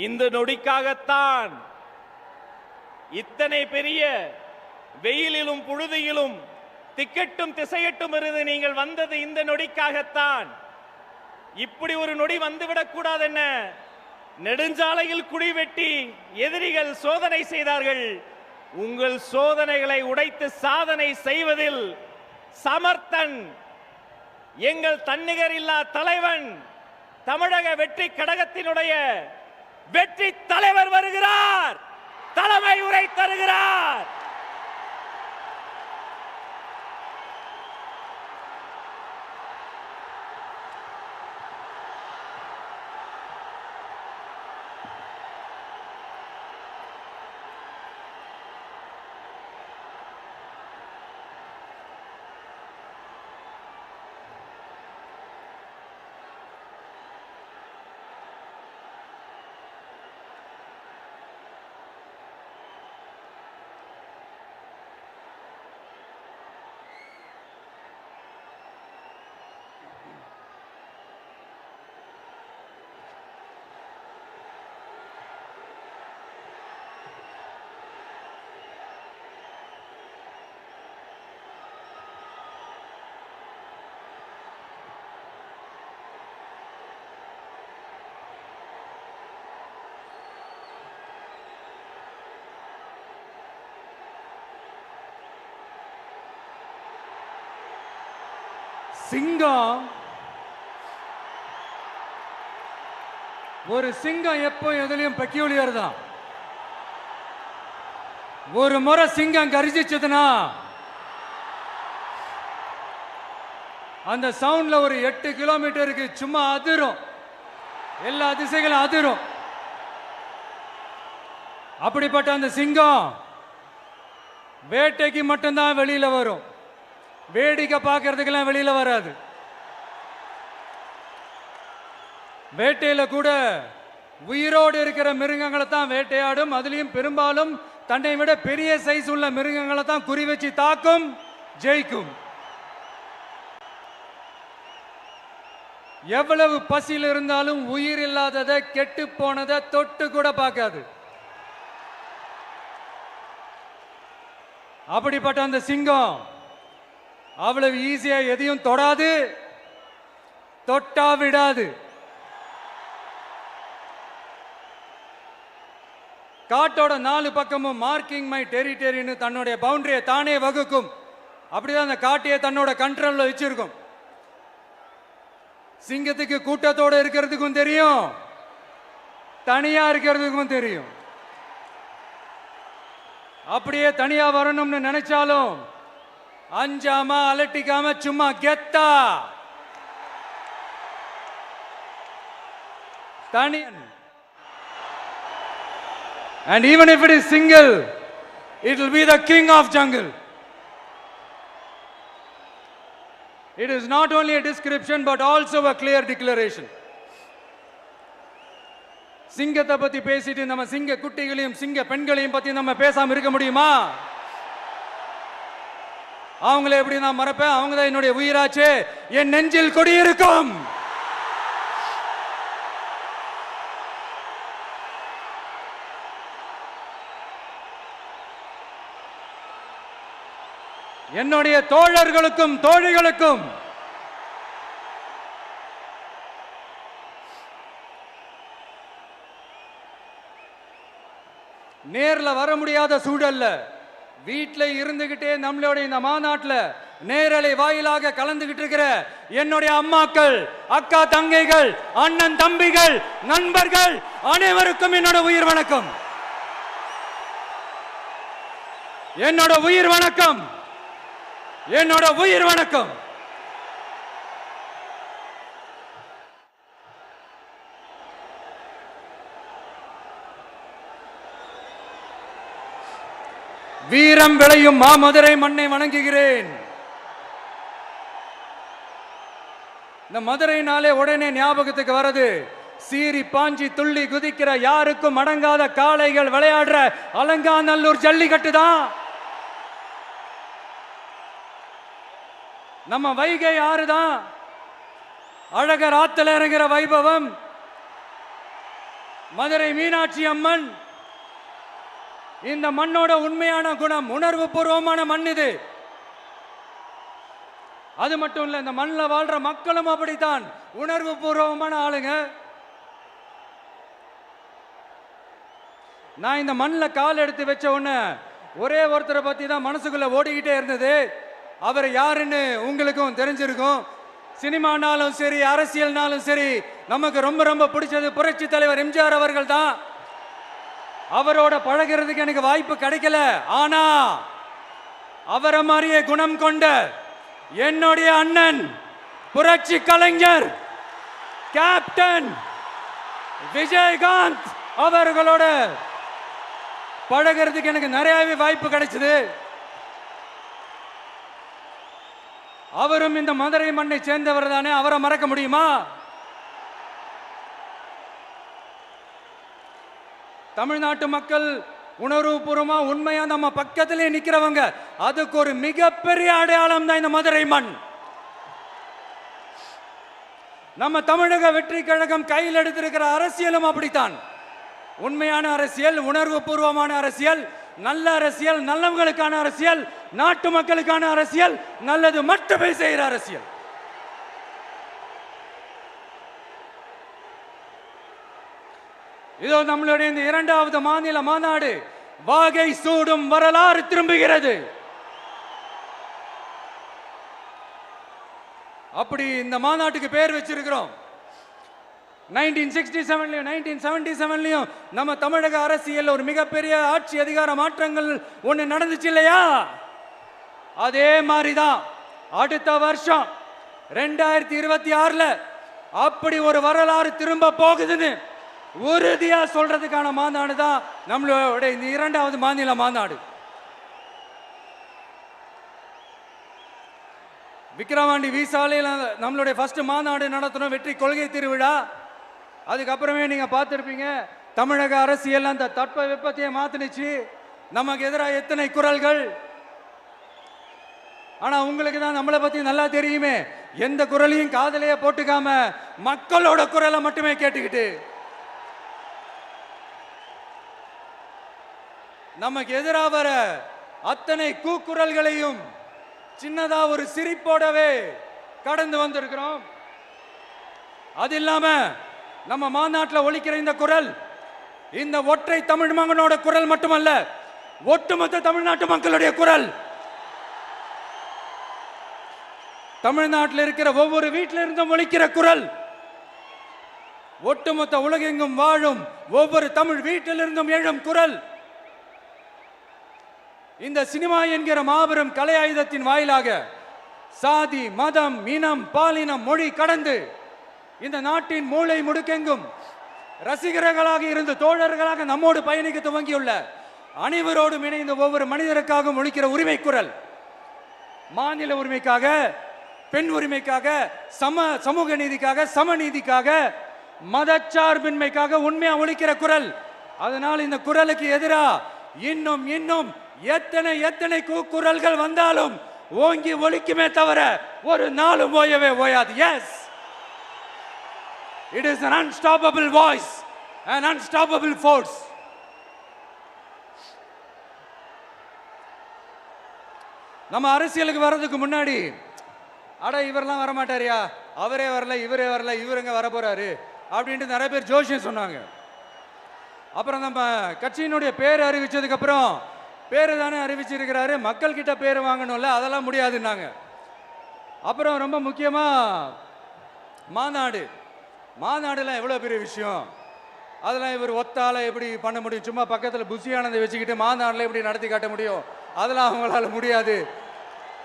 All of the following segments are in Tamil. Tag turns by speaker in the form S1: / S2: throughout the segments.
S1: இந்த நொடிக்காகத்தான் இத்தனை பெரிய வெயிலிலும் புழுதியிலும் திக்கட்டும் திசையட்டும் இருந்து நீங்கள் வந்தது இந்த நொடிக்காகத்தான். இப்படி ஒரு நொடி வந்துவிடக் கூடாது. என்ன நெடுஞ்சாலையில் குழி வெட்டி எதிரிகள் சோதனை செய்தார்கள். உங்கள் சோதனைகளை உடைத்து சாதனை செய்வதில் சமர்த்தன் எங்கள் தன்னிகர் இல்லா தலைவன் தமிழக வெற்றி கழகத்தினுடைய வெற்றி தலைவர் வருகிறார். தலைமை உரை தருகிறார்.
S2: சிங்கம் ஒரு சிங்கம் எப்போ எதுலயும் பெக்யூலியர் தான். ஒரு முறை சிங்கம் கர்ஜிச்சதுன்னா அந்த சவுண்ட்ல ஒரு 8 கிலோமீட்டருக்கு சும்மா அதிரும், எல்லா திசைகளும் அதிரும். அப்படிப்பட்ட அந்த சிங்கம் வேட்டைக்கு மட்டும்தான் வெளியில வரும், வேடிக்கை பார்க்கறதுக்கெல்லாம் வெளியில வராது. வேட்டையில கூட உயிரோடு இருக்கிற மிருகங்களை தான் வேட்டையாடும். அதுலயும் பெரும்பாலும் தன்னை விட பெரிய சைஸ் உள்ள மிருகங்களை தான் குறி வச்சு தாக்கும், ஜெயிக்கும். எவ்வளவு பசியில் இருந்தாலும் உயிர் இல்லாததை கெட்டு போனதை தொட்டு கூட பார்க்காது. அப்படிப்பட்ட அந்த சிங்கம் அவ்வளவு ஈஸியா எதையும் தொடாது, தொட்டா விடாது. காட்டோட 4 பக்கமும் மார்க்கிங் மை டெரிட்டரின்னு தன்னுடைய பவுண்டரியை தானே வகுக்கும். அப்படிதான் அந்த காட்டையே தன்னோட கண்ட்ரோல்ல வச்சிருக்கும். சிங்கத்துக்கு கூட்டத்தோட இருக்கிறதுக்கும் தெரியும், தனியா இருக்கிறதுக்கும் தெரியும். அப்படியே தனியா வரணும்னு நினைச்சாலும் அஞ்சாம அலட்டிக்காம சும்மா கெத்தா தனியன். And even if it is single, it will be the king of jungle. It is not only a description but also a clear declaration. சிங்கத்தை பத்தி பேசிட்டு நம்ம சிங்க குட்டிகளையும் சிங்க பெண்களையும் பத்தி நம்ம பேசாம இருக்க முடியுமா? அவங்கள எப்படி நான் மறப்பேன்? அவங்க தான் என்னுடைய உயிராச்சே. என் நெஞ்சில் கொடியிருக்கும். என்னுடைய தோழர்களுக்கும் தோழிகளுக்கும் நேர்ல வர முடியாத சூழல்ல வீட்டில் இருந்துகிட்டே நம்மளுடைய இந்த மாநாட்டில் நேரலை வாயிலாக கலந்துகிட்டு இருக்கிற என்னுடைய அம்மாக்கள், அக்கா தங்கைகள், அண்ணன் தம்பிகள், நண்பர்கள் அனைவருக்கும் என்னோட உயிர் வணக்கம். என்னோட உயிர் வணக்கம். என்னோட உயிர் வணக்கம். வீரம் விளையும் மாமதுரை மண்ணை வணங்குகிறேன். இந்த மதுரைனாலே உடனே ஞாபகத்துக்கு வரது சீறி பாஞ்சி துள்ளி குதிக்கிற யாருக்கும் அடங்காத காளைகள் விளையாடுற அலங்காநல்லூர் ஜல்லிக்கட்டு தான். நம்ம வைகை ஆறு தான். அழகர் ஆத்துல இறங்குற வைபவம், மதுரை மீனாட்சி அம்மன். இந்த மண்ணோட உண்மையான குணம், உணர்வு பூர்வமான மண் இது. அது மட்டும் இல்ல, இந்த மண்ணில் வாழ்ற மக்களும் அப்படித்தான், உணர்வு பூர்வமான ஆளுங்க. நான் இந்த மண்ணில் கால் எடுத்து வச்ச உடனே ஒரே ஒருத்தரை பத்தி தான் மனசுக்குள்ள ஓடிக்கிட்டே இருந்தது. அவர் யாருன்னு உங்களுக்கும் தெரிஞ்சிருக்கும். சினிமானாலும் சரி, அரசியல்னாலும் சரி, நமக்கு ரொம்ப ரொம்ப பிடிச்சது புரட்சி தலைவர் எம்ஜிஆர் அவர்கள் தான். அவரோட பழகிறதுக்கு எனக்கு வாய்ப்பு கிடைக்கல. ஆனா அவரை மாதிரியே குணம் கொண்ட என்னுடைய அண்ணன் புரட்சி கலைஞர் கேப்டன் விஜயகாந்த் அவர்களோட பழகிறதுக்கு எனக்கு நிறையவே வாய்ப்பு கிடைச்சது. அவரும் இந்த மதுரை மண்ணை சேர்ந்தவர் தானே, அவரை மறக்க முடியுமா? தமிழ்நாட்டு மக்கள் உணர்வுபூர்வமா உண்மையா நம்ம பக்கத்திலே நிக்கிறவங்க, அதுக்கு ஒரு மிகப்பெரிய அடையாளம் தான் இந்த மதுரை மண். நம்ம தமிழக வெற்றி கழகம் கையில் எடுத்திருக்கிற அரசியலும் அப்படித்தான். உண்மையான அரசியல், உணர்வு பூர்வமான அரசியல், நல்ல அரசியல், நல்லவங்களுக்கான அரசியல், நாட்டு மக்களுக்கான அரசியல், நல்லது மட்டுமே செய்கிற அரசியல். இதோ நம்மளுடைய இந்த 2வது மாநில மாநாடு வாகை சூடும் வரலாறு திரும்புகிறது. அப்படி இந்த மாநாட்டுக்கு பேர் வச்சிருக்கிறோம். 1967லயும் 1977லயும் நம்ம தமிழக அரசியல் ஒரு மிகப்பெரிய ஆட்சி அதிகார மாற்றங்கள் ஒண்ணு நடந்துச்சு இல்லையா? அதே மாதிரிதான் அடுத்த வருஷம் 2026ல அப்படி ஒரு வரலாறு திரும்ப போகுதுன்னு உறுதியா சொல்றதுக்கான மாநாடு தான் நம்மளோட இந்த 2வது மாநில மாநாடு. விக்கிரவாண்டி வீசாலையில் நம்மளுடைய ஃபர்ஸ்ட் மாநாடு நடத்தணும், வெற்றி கொள்கை திருவிழா. அதுக்கப்புறமே நீங்க பார்த்துருப்பீங்க, தமிழக அரசியல் அந்த தட்ப வெப்பத்தையே மாத்தினுச்சு. நமக்கு எதிராக எத்தனை குரல்கள். ஆனா உங்களுக்கு தான் நம்மளை பத்தி நல்லா தெரியுமே, எந்த குரலையும் காதலையே போட்டுக்காம மக்களோட குரலை மட்டுமே கேட்டுக்கிட்டு நமக்கு எதிராக வர அத்தனை கூக்குரல்களையும் சின்னதா ஒரு சிரிப்போடவே கடந்து வந்திருக்கிறோம். அது இல்லாம நம்ம மாநாட்டில் ஒலிக்கிற இந்த குரல், இந்த ஒற்றை தமிழ் மகனோட குரல் மட்டுமல்ல, ஒட்டுமொத்த தமிழ்நாட்டு மக்களுடைய குரல். தமிழ்நாட்டில் இருக்கிற ஒவ்வொரு வீட்டில இருந்தும் ஒலிக்கிற குரல், ஒட்டுமொத்த உலகெங்கும் வாழும் ஒவ்வொரு தமிழ் வீட்டிலிருந்தும் எழும் குரல். இந்த சினிமா என்கிற மாபெரும் கலை ஆயுதத்தின் வாயிலாக சாதி, மதம், இனம், பாலினம், மொழி கடந்து இந்த நாட்டின் மூளை முடுக்கெங்கும் ரசிகர்களாக இருந்து தோழர்களாக நம்மோடு பயணிக்க துவங்கியுள்ள அனைவரோடும் இணைந்த ஒவ்வொரு மனிதருக்காகவும் ஒலிக்கிற உரிமை குரல். மாநில உரிமைக்காக, பெண் உரிமைக்காக, சமூக நீதிக்காக, சமநீதிக்காக, மதச்சார்பின்மைக்காக உண்மையா ஒலிக்கிற குரல். அதனால் இந்த குரலுக்கு எதிராக இன்னும் இன்னும் எத்தனை குரல்கள் வந்தாலும் ஓங்கி ஒலிக்குமே தவிர ஒரு நாளும் ஓயவே ஓயாது. Yes, it is an unstoppable voice, an unstoppable force. நம்ம அரசியலுக்கு வர்றதுக்கு முன்னாடி, அட இவரெல்லாம் வரமாட்டாரியா, அவரே வரல, இவரே வரல, இவருங்க வர போறாரு அப்படின்ட்டு நிறைய பேர் ஜோஷியம் சொன்னாங்க. அப்புறம் நம்ம கட்சியினுடைய பேர் அறிவிச்சதுக்கு அப்புறம், பேரு தானே அறிவிச்சிருக்கிறாரு, மக்கள் கிட்ட பேர் வாங்கணும்ல, அதெல்லாம் முடியாதுன்னாங்க. அப்புறம் ரொம்ப முக்கியமா மாநாடுலாம் எவ்வளோ பெரிய விஷயம், அதெல்லாம் இவர் ஒத்தால எப்படி பண்ண முடியும், சும்மா பக்கத்தில் புஷியானதை வச்சுக்கிட்டு மாநாடுல எப்படி நடத்தி காட்ட முடியும், அதெல்லாம் அவங்களால முடியாது.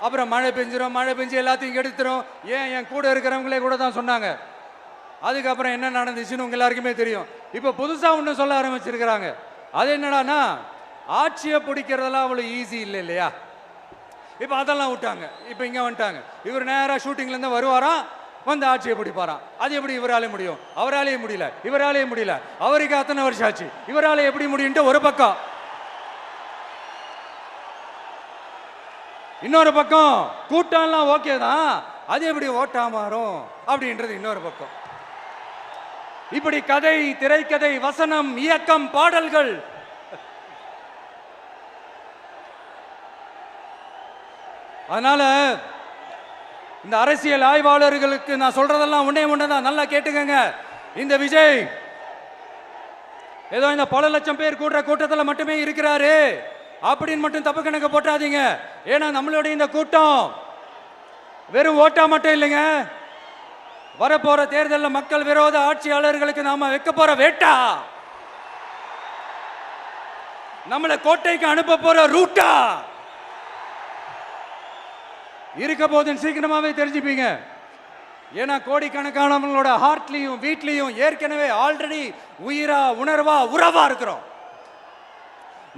S2: அப்புறம் மழை பெஞ்சு எல்லாத்தையும் கெடுத்துரும். ஏன் என் கூட இருக்கிறவங்களே கூட தான் சொன்னாங்க. அதுக்கப்புறம் என்ன நடந்துச்சுன்னு உங்க எல்லாருக்குமே தெரியும். இப்போ புதுசாக ஒன்று சொல்ல ஆரம்பிச்சிருக்கிறாங்க. அது என்னடானா, ஆட்சியை பிடிக்கிறதெல்லாம் அவ்வளோ ஈஸி இல்லை இல்லையா. இப்போ அதெல்லாம் விட்டாங்க, இப்போ இங்கே வந்துட்டாங்க. இவர் நேராக ஷூட்டிங்லேருந்து வருவாராம், வந்து ஆட்சியை பிடிப்பாராம். அது எப்படி இவராலே முடியும்? அவராலே முடியல, இவராலே முடியல, அவருக்கு அத்தனை வருஷம் ஆச்சு, இவராலே எப்படி முடியும்ட்டு ஒரு பக்கம். இன்னொரு பக்கம் கூட்டம்லாம் ஓகே தான், அது எப்படி ஓட்டா மாறும் அப்படின்றது இன்னொரு பக்கம். இப்படி கதை, திரைக்கதை, வசனம், இயக்கம், பாடல்கள், அதனால இந்த அரசியல் ஆய்வாளர்களுக்கு நான் சொல்றதெல்லாம் ஒன்னே ஒண்ணுதான், நல்லா கேட்டுக்கங்க. இந்த விஜய் ஏதோ இந்த பல லட்சம் பேர் கூட்டுற கூட்டத்தில் மட்டுமே இருக்கிறாரு அப்படின்னு மட்டும் தப்பு கணக்கு போட்டாதீங்க. ஏன்னா நம்மளுடைய இந்த கூட்டம் வெறும் ஓட்டா மட்டும் இல்லைங்க, வரப்போற தேர்தலில் மக்கள் விரோத ஆட்சியாளர்களுக்கு நாம வைக்க போற வேட்டா, நம்மளை கோட்டைக்கு அனுப்ப போற ரூட்டா இருக்க போதுன்னு சீக்கிரமாவே தெரிஞ்சுப்பீங்க. ஏன்னா கோடிக்கணக்கானவங்களோட ஹார்ட்லையும் வீட்லையும் ஏற்கனவே ஆல்ரெடி உயிரா, உணர்வா, உறவா இருக்கிறோம்.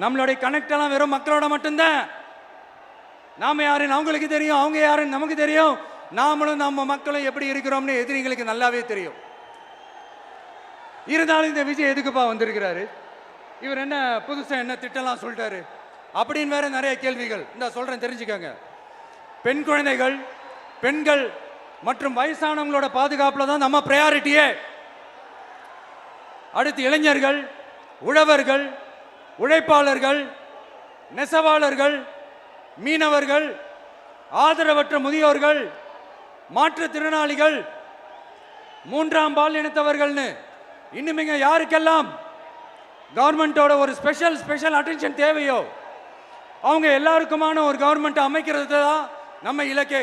S2: நம்மளுடைய கனெக்ட் எல்லாம் வெறும் மக்களோட மட்டும்தான். நாம யாருன்னு அவங்களுக்கு தெரியும், அவங்க யாருன்னு நமக்கு தெரியும். நாமளும் நம்ம மக்களும் எப்படி இருக்கிறோம்னு எதிரிகளுக்கு நல்லாவே தெரியும். இருந்தாலும் இந்த விஜய் எதுக்குப்பா வந்திருக்கிறாரு, இவர் என்ன புதுசா என்ன திட்டம்லாம் சொல்லிட்டாரு அப்படின்னு வேற நிறைய கேள்விகள். இந்த சொல்றேன் தெரிஞ்சுக்கங்க. பெண் குழந்தைகள், பெண்கள் மற்றும் வயசானவங்களோட பாதுகாப்புல தான் நம்ம பிரையாரிட்டியே. அடுத்து இளைஞர்கள், உழவர்கள், உழைப்பாளர்கள், நெசவாளர்கள், மீனவர்கள், ஆதரவற்ற முதியோர்கள், மாற்றுத்திறனாளிகள், மூன்றாம் பால் இனத்தவர்கள்னு இன்னும் யாருக்கெல்லாம் கவர்மெண்டோட ஒரு ஸ்பெஷல் அட்டென்ஷன் தேவையோ அவங்க எல்லாருக்குமான ஒரு கவர்மெண்ட் அமைக்கிறது தான் நம்ம இலக்கே.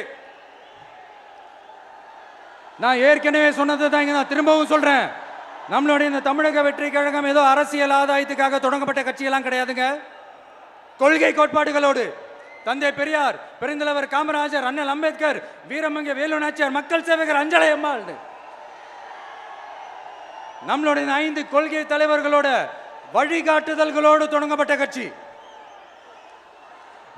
S2: நான் ஏற்கனவே சொன்னதை தான் இங்க நான் திரும்பவும் சொல்றேன். நம்மளுடைய இந்த தமிழக வெற்றி கழகம் ஏதோ அரசியல் ஆதாயத்துக்காக தொடங்கப்பட்ட கட்சியெல்லாம் கிடையாதுங்க. கொள்கை கோட்பாடுகளோடு தந்தை பெரியார், பெருந்தலைவர் காமராஜர், அண்ணல் அம்பேத்கர், வீரமங்க வேலு நாச்சியார், மக்கள் சேவகர் அஞ்சலை அம்மாள், நம்மளுடைய 5 கொள்கை தலைவர்களோட வழிகாட்டுதல்களோடு தொடங்கப்பட்ட கட்சி.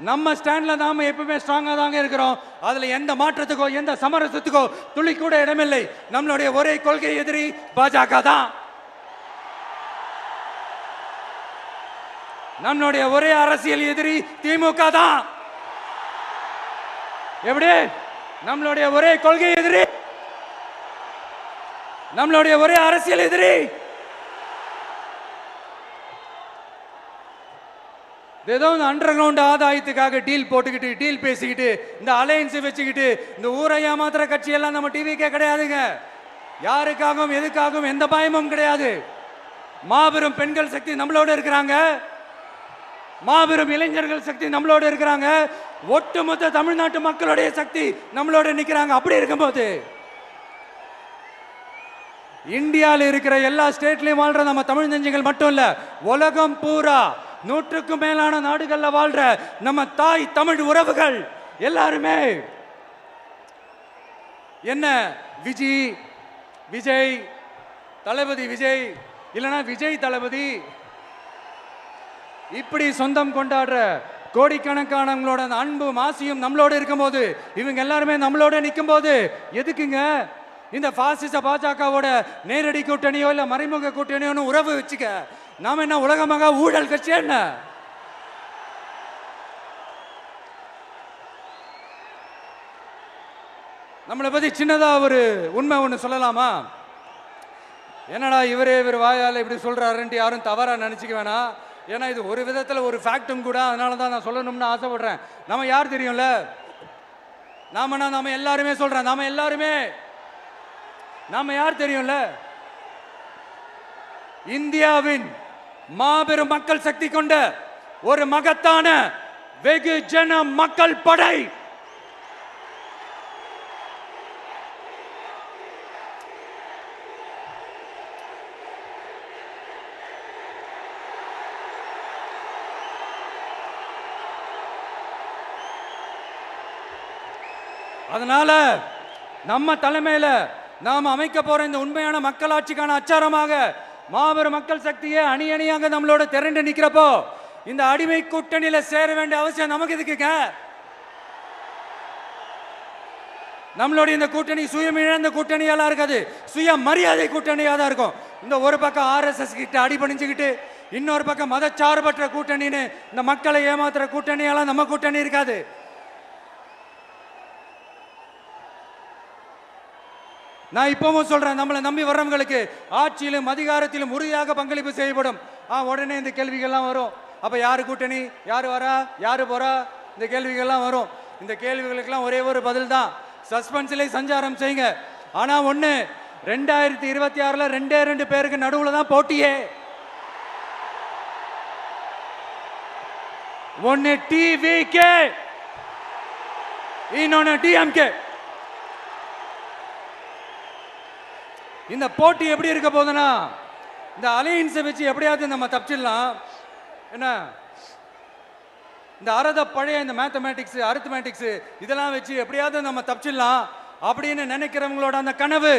S2: நம்ம ஸ்டாண்ட்ல நாம எப்பவுமே ஸ்ட்ராங்கா தாங்க இருக்கிறோம். அதுல எந்த மாற்றத்துக்கோ எந்த சமரசத்துக்கோ துளி கூட இடமில்லை. நம்மளுடைய ஒரே கொள்கை எதிரி பாஜக தான். நம்மளுடைய ஒரே அரசியல் எதிரி திமுக தான். எப்படி நம்மளுடைய ஒரே கொள்கை எதிரி, நம்மளுடைய ஒரே அரசியல் எதிரி ஏதோ இந்த அண்டர் கிரவுண்ட் ஆதாயத்துக்காக டீல் போட்டுக்கிட்டு, டீல் பேசிக்கிட்டு, இந்த அலையன்ஸ் வச்சுக்கிட்டு இந்த ஊரை ஏமாத்துற கட்சி எல்லாம் நம்ம டிவிக்கே கிடையாதுங்க. யாருக்காகவும் எதுக்காகவும் எந்த பயமும் கிடையாது. மாபெரும் பெண்கள் சக்தி நம்மளோட இருக்கிறாங்க, மாபெரும் இளைஞர்கள் சக்தி நம்மளோட இருக்கிறாங்க, ஒட்டுமொத்த தமிழ்நாட்டு மக்களுடைய சக்தி நம்மளோட நிக்கிறாங்க. அப்படி இருக்கும்போது இந்தியாவில் இருக்கிற எல்லா ஸ்டேட்லயும் வாழ்ற நம்ம தமிழ் நெஞ்சங்கள் மட்டும் இல்ல, உலகம் பூரா 100க்கும் மேலான நாடுகள்ல வாழ்ற நம்ம தாய் தமிழ் உறவுகள் எல்லாருமே என்ன விஜய் தளபதி விஜய் இல்லனா விஜய் தளபதி இப்படி சொந்தம் கொண்டாடுற கோடிக்கணக்கானவங்களோட அன்பு மாசியும் நம்மளோட இருக்கும்போது, இவங்க எல்லாருமே நம்மளோட நிற்கும் போது எதுக்குங்க இந்த பாசிச பாஜகவோட நேரடி கூட்டணியோ இல்ல மறைமுக கூட்டணியோன்னு உறவு வச்சுக்க? நாம என்ன உலகமாக ஊழல் கட்சி என்ன? நம்மளை பத்தி சின்னதா ஒரு உண்மை ஒண்ணு சொல்லலாமா? என்னடா இவர் வாயால இப்படி சொல்றாருன்ட்டு யாரும் தவறா நினைச்சுக்க வேணாம். ஏன்னா இது ஒரு விதத்துல ஒரு ஃபேக்டும் கூட, அதனால தான் நான் சொல்லணும்னு ஆசைப்படுறேன். நம்ம யார் தெரியும்ல, நாம எல்லாருமே சொல்றேன், நாம யார் தெரியும்ல, இந்தியாவின் மாபெரும் மக்கள் சக்தி கொண்ட ஒரு மகத்தான வெகுஜன மக்கள் படை. அதனால நம்ம தலைமையில நாம் அமைக்க போற இந்த உண்மையான மக்களாட்சிக்கான அச்சாரமாக மாபெரும் மக்கள் சக்தியே அணி அணியாக நம்மளோட திரண்டு நிக்கிறப்போ இந்த அடிமை கூட்டணியில சேர வேண்டிய அவசியம் நமக்கு இருக்குங்க. நம்மளுடைய இந்த கூட்டணி சுயமிழந்த கூட்டணியெல்லாம் இருக்காது, சுய மரியாதை கூட்டணியா தான் இருக்கும். இந்த ஒரு பக்கம் RSS கிட்ட அடிபணிஞ்சுக்கிட்டு, இன்னொரு பக்கம் மதச்சார்பற்ற கூட்டணின்னு இந்த மக்களை ஏமாத்துற கூட்டணியெல்லாம் நம்ம கூட்டணி இருக்காது. நான் இப்பவும் சொல்றேன், நம்மளை நம்பி வர்றவங்களுக்கு ஆட்சியிலும் அதிகாரத்திலும் உறுதியாக பங்களிப்பு செய்யப்படும். உடனே இந்த கேள்விகள்லாம் வரும். அப்ப யாரு கூட்டணி, யாரு வரா, யாரு போறா, இந்த கேள்விகள்லாம் வரும். இந்த கேள்விகளுக்கெல்லாம் ஒரே ஒரு பதில் தான், சஸ்பென்ஸ்ல சஞ்சாரம் செய்யுங்க. ஆனா ஒண்ணு, 2026ல 2 பேருக்கு நடுவுல தான் போட்டியே. ஒன்னு டிவிகே, இன்னொன்னு டிஎம்கே. இந்த போட்டி எப்படி இருக்க போதுன்னா, இந்த அலையன்ஸை வச்சு எப்படியாவது நம்ம தப்பிச்சிடலாம். என்ன இந்த பழைய இந்த மேத்தமேட்டிக்ஸ், அரித்மேட்டிக்ஸ் இதெல்லாம் வச்சு எப்படியாவது நம்ம தப்பிச்சிடலாம் அப்படின்னு நினைக்கிறவங்களோட அந்த கனவு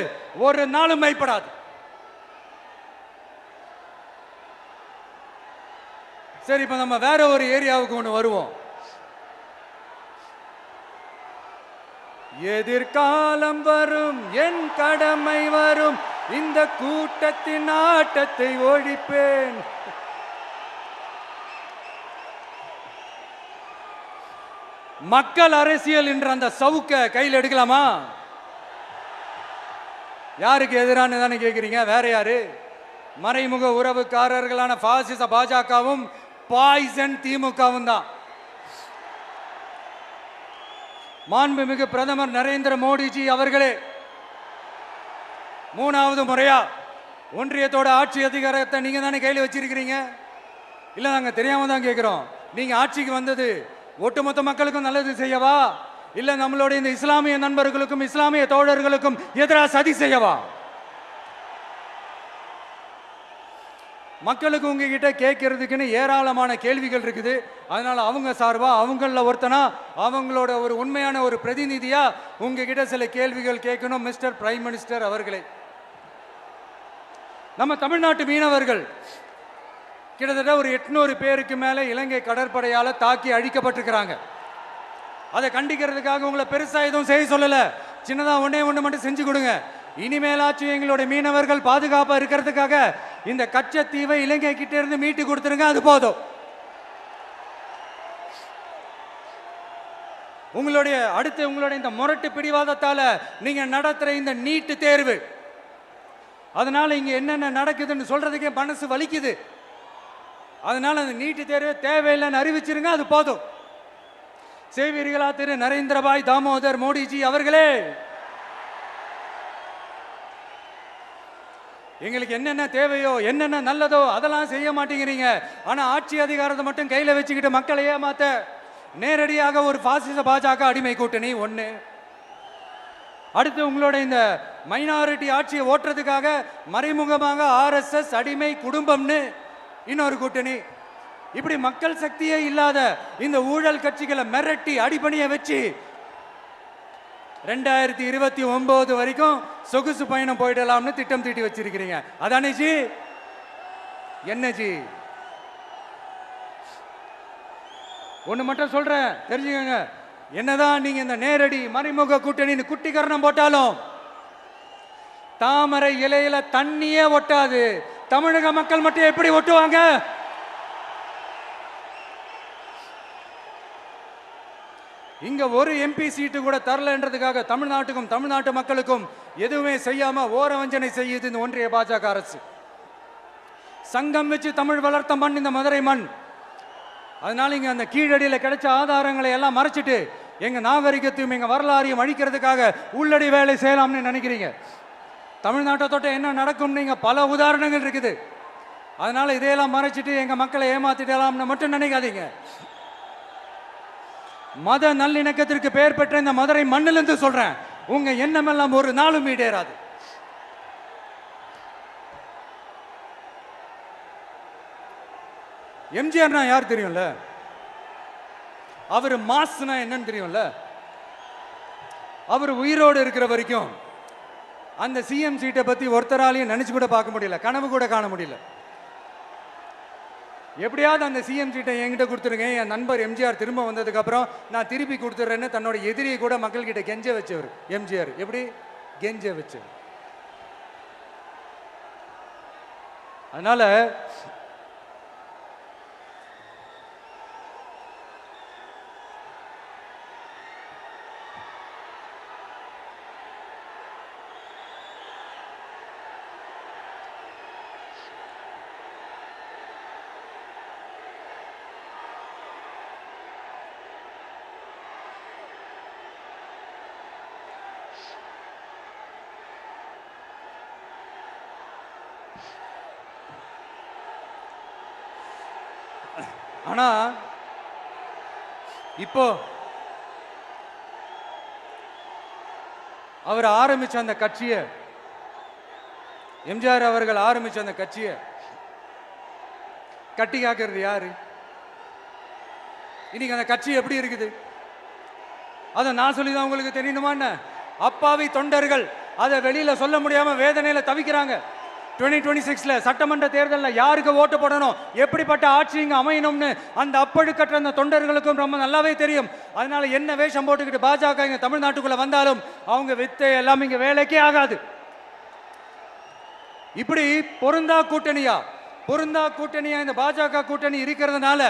S2: ஒரு நாளும் மைப்படாது. சரி, இப்ப நம்ம வேற ஒரு ஏரியாவுக்கு ஒன்று வருவோம். எதிர்காலம் வரும், என் கடமை வரும், இந்த கூட்டத்தின் ஆட்டத்தை ஒழிப்பேன். மக்கள் அரசியல் என்ற அந்த சவுக்க கையில் எடுக்கலாமா? யாருக்கு எதிரான தானே கேட்கிறீங்க? வேற யாரு? மறைமுக உறவுக்காரர்களான பாசிச பாஜகவும் பாய்சன் திமுகவும் தான். மாண்புமிகு பிரதமர் நரேந்திர மோடிஜி அவர்களே 3வது முறையா ஒன்றியத்தோட ஆட்சி அதிகாரத்தை நீங்க தானே கையில் வச்சிருக்கிறீங்க. இல்ல, நாங்க தெரியாம தான் கேட்கிறோம். நீங்க ஆட்சிக்கு வந்தது ஒட்டுமொத்த மக்களுக்கும் நல்லது செய்யவா, இல்ல நம்மளுடைய இந்த இஸ்லாமிய நண்பர்களுக்கும் இஸ்லாமிய தோழர்களுக்கும் எதிராக சதி செய்யவா? மக்களுக்கு உங்ககிட்ட கேட்கறதுக்குன்னு ஏராளமான கேள்விகள் இருக்குது. அதனால அவங்க சார்பா, அவங்கள ஒருத்தனா, அவங்களோட ஒரு உண்மையான ஒரு பிரதிநிதியா உங்ககிட்ட சில கேள்விகள் கேட்கணும். மிஸ்டர் பிரைம் மினிஸ்டர் அவர்களே, நம்ம தமிழ்நாட்டு மீனவர்கள் கிட்டத்தட்ட ஒரு 800 பேருக்கு மேல இலங்கை கடற்படையால தாக்கி அழிக்கப்பட்டிருக்கிறாங்க. அதை கண்டிக்கிறதுக்காக உங்களை பெருசா எதுவும் செய்ய சொல்லல, சின்னதா ஒண்ணு மட்டும் செஞ்சு கொடுங்க. இனிமேலாச்சும் எங்களுடைய மீனவர்கள் பாதுகாப்பா இருக்கிறதுக்காக இந்த கச்சத்தீவை இலங்கை கிட்ட இருந்து மீட்டு கொடுத்துருங்க, அது போதும். உங்களுடைய இந்த முரட்டு பிடிவாதத்தால நீங்க நடத்துற இந்த நீட்டு தேர்வு, அதனால இங்க என்னென்ன நடக்குதுன்னு சொல்றதுக்கே மனசு வலிக்குது. அதனால அந்த நீட்டு தேர்வு தேவையில்லைன்னு அறிவிச்சிருங்க, அது போதும். செய்வீர்களா திரு நரேந்திரபாய் தாமோதர் மோடிஜி அவர்களே? எங்களுக்கு என்னென்ன தேவையோ, என்னென்ன நல்லதோ அதெல்லாம் செய்ய மாட்டேங்கிறீங்க. ஆனா ஆட்சி அதிகாரத்தை மட்டும் கையில வச்சுக்கிட்டு மக்களை ஏமாத்த நேரடியாக ஒரு பாசிச பாஜக அடிமை கூட்டணி ஒண்ணு. அடுத்து உங்களோட இந்த மைனாரிட்டி ஆட்சியை ஓட்டுறதுக்காக மறைமுகமாக RSS அடிமை குடும்பம்னு இன்னொரு கூட்டணி. இப்படி மக்கள் சக்தியே இல்லாத இந்த ஊழல் கட்சிகளை மிரட்டி அடிபணிய வச்சு 2029 வரைக்கும் சொகுசு பயணம் போயிடலாம்னு திட்டம் தீட்டி வச்சிருக்கிறீங்க. அதானே ஜி? என்ன ஜி? ஒண்ணு மட்டும் சொல்றேன், தெரிஞ்சுக்கங்க. என்னதான் நீங்க இந்த நேரடி மறைமுக கூட்டணின்னு குட்டிகரணம் போட்டாலும் தாமரை இலையில தண்ணியே ஒட்டாது. தமிழக மக்கள் மட்டும் எப்படி ஒட்டுவாங்க? இங்க ஒரு MP சீட்டு கூட தரலன்றதுக்காக தமிழ்நாட்டுக்கும் தமிழ்நாட்டு மக்களுக்கும் எதுவுமே செய்யாம ஓரவஞ்சனை செய்யுது இந்த ஒன்றிய பாஜக அரசு. சங்கம் வச்சு தமிழ் வளர்த்த மண் இந்த மதுரை மண். அதனால இங்க அந்த கீழடியில கிடைச்ச ஆதாரங்களை எல்லாம் மறைச்சிட்டு எங்க நாகரிகத்தையும் எங்க வரலாறையும் அழிக்கிறதுக்காக உள்ளடி வேலை செய்யலாம்னு நினைக்கிறீங்க. தமிழ்நாட்டை தொட்ட என்ன நடக்கும் நீங்க பல உதாரணங்கள் இருக்குது. அதனால இதையெல்லாம் மறைச்சிட்டு எங்க மக்களை ஏமாத்திடலாம்னு மட்டும் நினைக்காதீங்க. மத நல்லிணக்கத்திற்கு பெயர் பெற்ற இந்த மதுரை மண்ணிலிருந்து சொல்றேன், உங்க எண்ணமெல்லாம் ஒரு நாளும் ஈடேறாது. எம்ஜிஆர்னா யார் தெரியும்ல? அவர் மாஸ்னா என்னன்னு தெரியும்ல? அவர் உயிரோடு இருக்கிற வரைக்கும் அந்த சிஎம் சீட்டை பத்தி ஒருத்தராலையும் நினைச்சு கூட பார்க்க முடியல, கனவு கூட காண முடியல. எப்படியாவது அந்த சிஎம் சீட்டை என்கிட்ட கொடுத்துருங்க, என் நண்பர் எம்ஜிஆர் திரும்ப வந்ததுக்கு அப்புறம் நான் திருப்பி கொடுத்துட்றேன்னு தன்னோட எதிரியை கூட மக்கள் கிட்ட கெஞ்ச வச்சவர் எம்ஜிஆர். எப்படி கெஞ்ச வச்சவர்? அதனால ஆனா இப்போ அவர் ஆரம்பிச்ச அந்த கட்சியை, எம்ஜிஆர் அவர்கள் ஆரம்பிச்ச அந்த கட்சியை கட்டி காக்கிறது யாரு? இன்னைக்கு அந்த கட்சி எப்படி இருக்குது? அதை நான் சொல்லிதான் உங்களுக்கு தெரியணுமா என்ன? அப்பாவி தொண்டர்கள் அதை வெளியில சொல்ல முடியாம வேதனையில தவிக்கிறாங்க. 2026 சட்டமன்ற தேர்தலில் யாருக்கு ஓட்டு போடணும், எப்படிப்பட்ட ஆட்சி இங்க அமையணும்னு அந்த அப்பழுக்கற்ற அந்த தொண்டர்களுக்கும் ரொம்ப நல்லாவே தெரியும். அதனால என்ன வேஷம் போட்டுக்கிட்டு பாஜக இங்க தமிழ்நாட்டுக்குள்ள வந்தாலும் அவங்க வித்தை எல்லாம் இங்க வேலைக்கே ஆகாது. இப்படி பொருந்தா கூட்டணியா இந்த பாஜக கூட்டணி இருக்கிறதுனால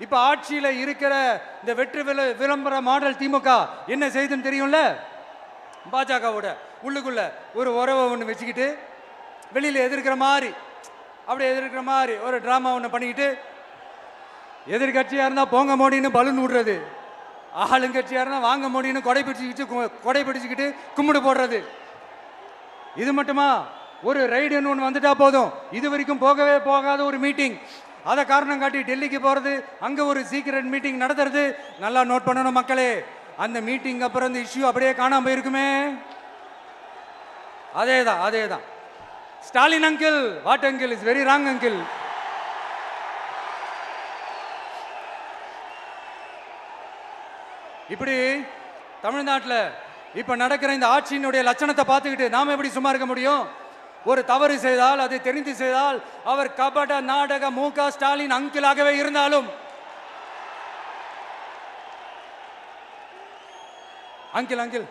S2: இப்ப ஆட்சியில இருக்கிற இந்த வெற்றி விளம்பர மாடல் திமுக என்ன செய்துன்னு தெரியும்ல? பாஜகவோட உள்ளுக்குள்ள ஒரு உறவை ஒன்று வச்சுக்கிட்டு வெளியில எதிர்க்கிற மாதிரி ஒரு டிராமா ஒன்று பண்ணிக்கிட்டு, எதிர்கட்சியா இருந்தா போங்க மோடின்னு பலூன் விடுறது, ஆளுங்கட்சியா இருந்தா வாங்க மோடின்னு கொடை பிடிச்சிக்கிட்டு கும்பிடு போடுறது. இது மட்டுமா? ஒரு ரைடுன்னு ஒன்று வந்துட்டா போதும், இது வரைக்கும் போகவே போகாத ஒரு மீட்டிங், அதை காரணம் காட்டி டெல்லிக்கு போறது, அங்க ஒரு சீக்ரெட் மீட்டிங் நடத்துறது. நல்லா நோட் பண்ணணும் மக்களே, அந்த மீட்டிங் அப்புறம் இந்த இஷ்யூ அப்படியே காணாம போயிருக்குமே. அதேதான் Stalin uncle, what uncle is very wrong uncle. இப்படி தமிழ்நாட்டில் இப்ப நடக்கிற இந்த ஆட்சியினுடைய லட்சணத்தை பார்த்துக்கிட்டு நாம எப்படி சும்மா இருக்க முடியும்? ஒரு தவறு செய்தால், அதை தெரிந்து செய்தால், அவர் கபட நாடக மு.க. ஸ்டாலின் அங்கிளாகவே இருந்தாலும், அங்கிள்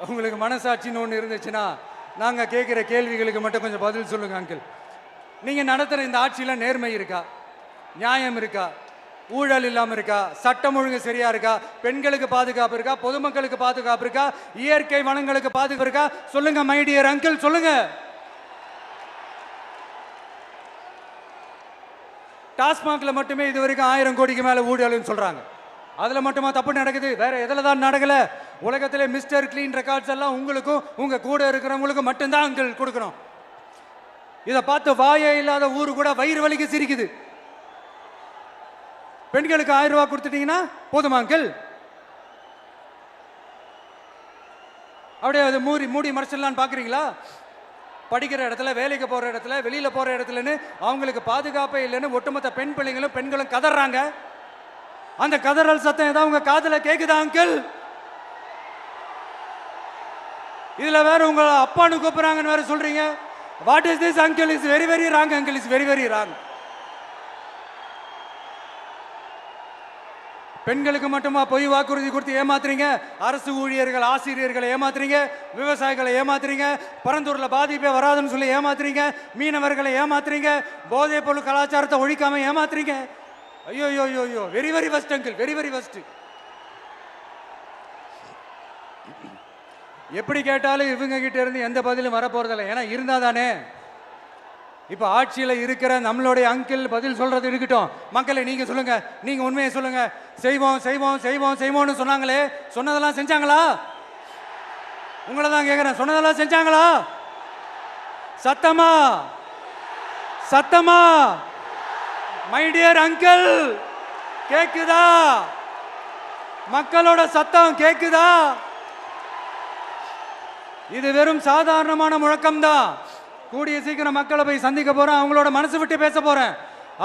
S2: உங்களுக்கு மனசாட்சின்னு ஒன்று இருந்துச்சுன்னா நாங்க கேட்கிற கேள்விகளுக்கு மட்டும் கொஞ்சம் பதில் சொல்லுங்க அங்கிள். நீங்க நடத்துற இந்த ஆட்சியில நேர்மை இருக்கா, நியாயம் இருக்கா, ஊழல் இல்லாம இருக்கா, சட்டம் ஒழுங்கு சரியா இருக்கா, பெண்களுக்கு பாதுகாப்பு இருக்கா, பொதுமக்களுக்கு பாதுகாப்பு இருக்கா, இயற்கை வளங்களுக்கு பாதுகாப்பு இருக்கா? சொல்லுங்க மை டியர் அங்கிள், சொல்லுங்க. டாஸ்மாக்ல மட்டுமே இது வரைக்கும் 1000 கோடிக்கு மேல ஊழல்னு சொல்றாங்க. அதுல மட்டுமா தப்பு நடக்குது? வேற எதுல தான் நடக்கல? உலகத்திலே மிஸ்டர் கிளீன் ரெக்கார்ட்ஸ் எல்லாம் உங்களுக்கும் உங்க கூட இருக்கிறவங்களுக்கும் மட்டும்தான் அங்கிள் கொடுக்கணும். இதை பார்த்து வாயே இல்லாத ஊரு கூட வயிறு வலிக்கு சிரிக்குது. பெண்களுக்கு 1000 ரூபாய் கொடுத்துட்டீங்கன்னா போதுமா அங்கிள்? அப்படியே அது மூடி மறைச்சிடலான்னு பாக்குறீங்களா? படிக்கிற இடத்துல, வேலைக்கு போற இடத்துல, வெளியில போற இடத்துலன்னு அவங்களுக்கு பாதுகாப்பே இல்லைன்னு ஒட்டுமொத்த பெண்களும் கதறாங்க. அந்த கதறல் சத்தம் ஏதாவது உங்க காதுல கேக்குதா அங்கிள்? இதுல வேற உங்க அப்பான்னு கூப்பிடுறாங்கன்னு வேற சொல்றீங்க. What is this uncle? Is very very wrong uncle, is very very wrong. பெண்களுக்கு மட்டுமா பொய் வாக்குறுதி கொடுத்து ஏமாத்துறீங்க? அரசு ஊழியர்கள், ஆசிரியர்களை ஏமாத்துறீங்க, விவசாயிகளை ஏமாத்துறீங்க, பரந்தூர்ல பாதிப்பே வராதுன்னு சொல்லி ஏமாத்துறீங்க, மீனவர்களை ஏமாத்துறீங்க, போதைப் பொருள் கலாச்சாரத்தை ஒழிக்காம ஏமாத்துறீங்க. ஐயோ, very very first uncle, very very first. எப்படி கேட்டாலும் இவங்க கிட்ட இருந்து எந்த பதிலும் வரப்போறதில்லை. ஏன்னா இருந்தா தானே. இப்ப ஆட்சியில இருக்கிற நம்மளுடைய அங்கிள் பதில் சொல்றது இருக்கட்டும். மக்களை நீங்க சொல்லுங்க, நீங்க உண்மையை சொல்லுங்க. செய்வோம்னு சொன்னாங்களே, சொன்னதெல்லாம் செஞ்சாங்களா? உங்களை தான் கேட்கிறேன், சொன்னதெல்லாம் செஞ்சாங்களா? சத்தமா மை டியர் அங்கிள், கேக்குதா? மக்களோட சத்தம் கேக்குதா? இது வெறும் சாதாரணமான முழக்கம் தான். கூடிய சீக்கிரம் மக்களை போய் சந்திக்க போறேன், அவங்களோட மனசு விட்டு பேச போறேன்.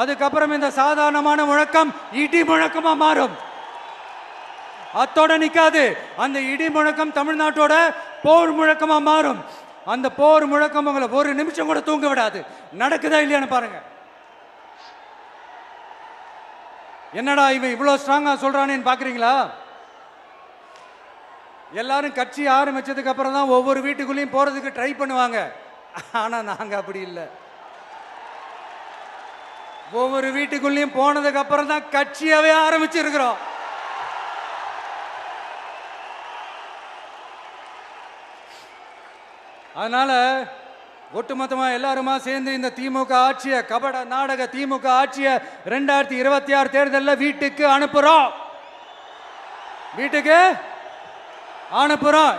S2: அதுக்கப்புறம் இந்த சாதாரணமான முழக்கம் இடி முழக்கமா மாறும். அத்தோட நிக்காது. அந்த இடி முழக்கம் தமிழ்நாட்டோட போர் முழக்கமா மாறும். அந்த போர் முழக்கம் உங்களை ஒரு நிமிஷம் கூட தூங்க விடாது. நடக்குதா இல்லையான்னு பாருங்க. என்னடா இவன் இவ்வளவு ஸ்ட்ராங்கா சொல்றானேன்னு பாக்குறீங்களா? எல்லாரும் கட்சி ஆரம்பிச்சதுக்கு அப்புறம் தான் ஒவ்வொரு வீட்டுக்குள்ளேயும் போறதுக்கு ட்ரை பண்ணுவாங்க. ஆனா நாங்க அப்படி இல்லை. ஒவ்வொரு வீட்டுக்குள்ளேயும் போனதுக்கு அப்புறம் தான் கட்சியாவே ஆரம்பிச்சிருக்கிறோம். அதனால ஒட்டுமொத்தமா எல்லாருமா சேர்ந்து இந்த திமுக ஆட்சியை, கபட நாடக திமுக ஆட்சியை 2026 தேர்தலில் வீட்டுக்கு அனுப்புறோம்.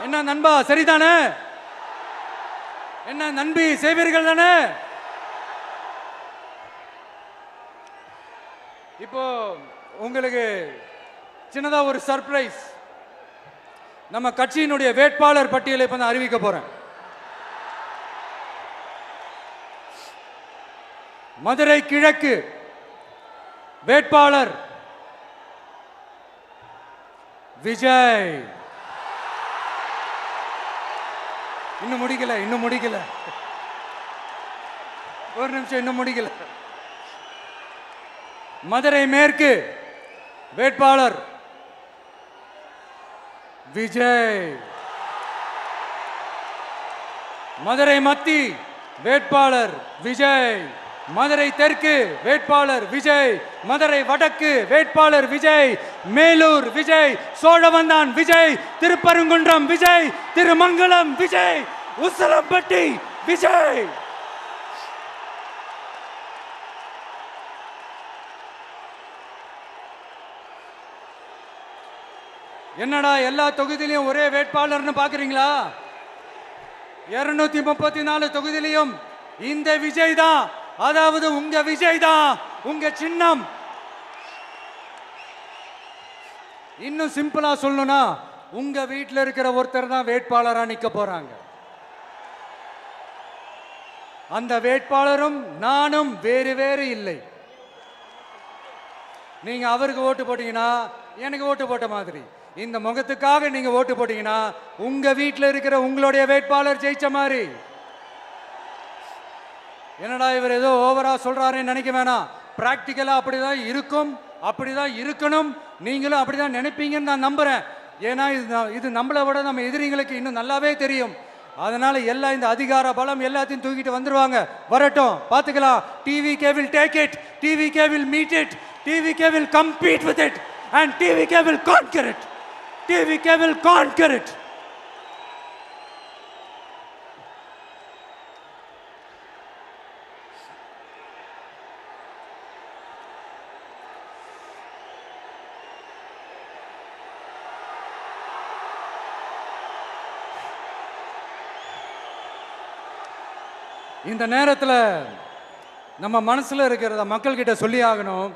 S2: என்ன நண்பா, சரிதானே? என்ன நண்பி, செய்வீர்கள் தானே? இப்போ உங்களுக்கு சின்னதா ஒரு சர்ப்ரைஸ். நம்ம கட்சியினுடைய வேட்பாளர் பட்டியலை இப்ப நான் அறிவிக்க போறேன். மதுரை கிழக்கு வேட்பாளர் விஜய். இன்னும் முடிக்கல. ஒரு நிமிஷம், இன்னும் முடிக்கல. மதுரை மேற்கு வேட்பாளர் விஜய். மதுரை மத்தி வேட்பாளர் விஜய். மதுரை தெற்கு வேட்பாளர் விஜய். மதுரை வடக்கு வேட்பாளர் விஜய். மேலூர் விஜய். சோழவந்தான் விஜய். திருப்பரங்குன்றம் விஜய். திருமங்கலம் விஜய். உசிலம்பட்டி விஜய். என்னடா எல்லா தொகுதியிலையும் ஒரே வேட்பாளர்னு பாக்குறீங்களா? 234 தொகுதியிலையும் இந்த விஜய் தான், அதாவது உங்க விஜய் தான் உங்க சின்னம். இன்னும் சிம்பிளா சொல்லணும்னா உங்க வீட்டில் இருக்கிற ஒருத்தர் தான் வேட்பாளரா நிக்க போறாங்க. அந்த வேட்பாளரும் நானும் வேறு வேறு இல்லை. நீங்க அவருக்கு ஓட்டு போட்டீங்கன்னா எனக்கு ஓட்டு போட்ட மாதிரி, இந்த முகத்துக்காக நீங்க ஓட்டு போட்டீங்கன்னா உங்க வீட்டில் இருக்கிற உங்களுடைய வேட்பாளர் ஜெயிச்ச மாதிரி. என்னடா இவர் ஏதோ ஓவரா சொல்றாருன்னு நினைக்க வேணாம். பிராக்டிக்கலா அப்படிதான் இருக்கும், அப்படிதான் இருக்கணும். நீங்களும் அப்படிதான் நினைப்பீங்கன்னு நான் நம்புறேன். ஏன்னா இது நம்மளை விட நம்ம எதிரிங்களுக்கு இன்னும் நல்லாவே தெரியும். அதனால எல்லா இந்த அதிகார பலம் எல்லாத்தையும் தூக்கிட்டு வந்துருவாங்க. வரட்டும், பார்த்துக்கலாம். TVK will take it, TVK will meet it, TVK will compete with it and TVK will conquer it. TVK will conquer it. இந்த நேரத்தில் நம்ம மனசுல இருக்கிறத மக்கள் கிட்ட சொல்லி ஆகணும்.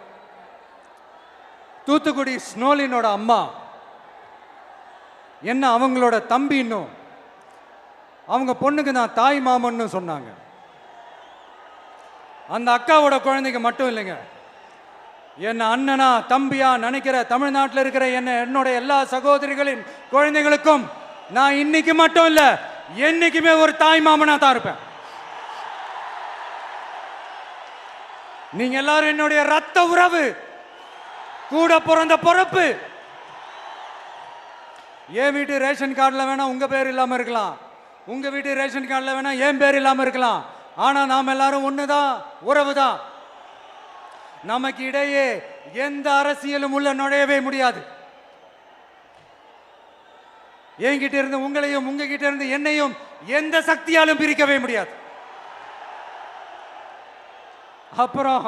S2: தூத்துக்குடி ஸ்னோலினோட அம்மா என்ன அவங்களோட தம்பி, இன்னும் அவங்க பொண்ணுக்கு நான் தாய் மாமன்னு சொன்னாங்க. அந்த அக்காவோட குழந்தைக்கு மட்டும் இல்லைங்க, என்ன அண்ணனா தம்பியா நினைக்கிற தமிழ்நாட்டில் இருக்கிற என்னோட எல்லா சகோதரிகளின் குழந்தைகளுக்கும் நான் இன்னைக்கு மட்டும் இல்ல, என்னைக்குமே ஒரு தாய் மாமனா தான் இருப்பேன். நீங்க எல்லாரும் என்னுடைய ரத்த உறவு, கூட பிறந்த பொறுப்பு. என் வீட்டு ரேஷன் கார்டில் வேணா உங்க பேர் இல்லாம இருக்கலாம், உங்க வீட்டு ரேஷன் கார்டில் வேணா என் பேர் இல்லாம இருக்கலாம். ஆனா நாம் எல்லாரும் ஒண்ணுதான், உறவு தான். நமக்கு இடையே எந்த அரசியலும் உள்ள நுழையவே முடியாது. என்கிட்ட இருந்து உங்களையும் உங்ககிட்ட இருந்து என்னையும் எந்த சக்தியாலும் பிரிக்கவே முடியாது. அப்புறம்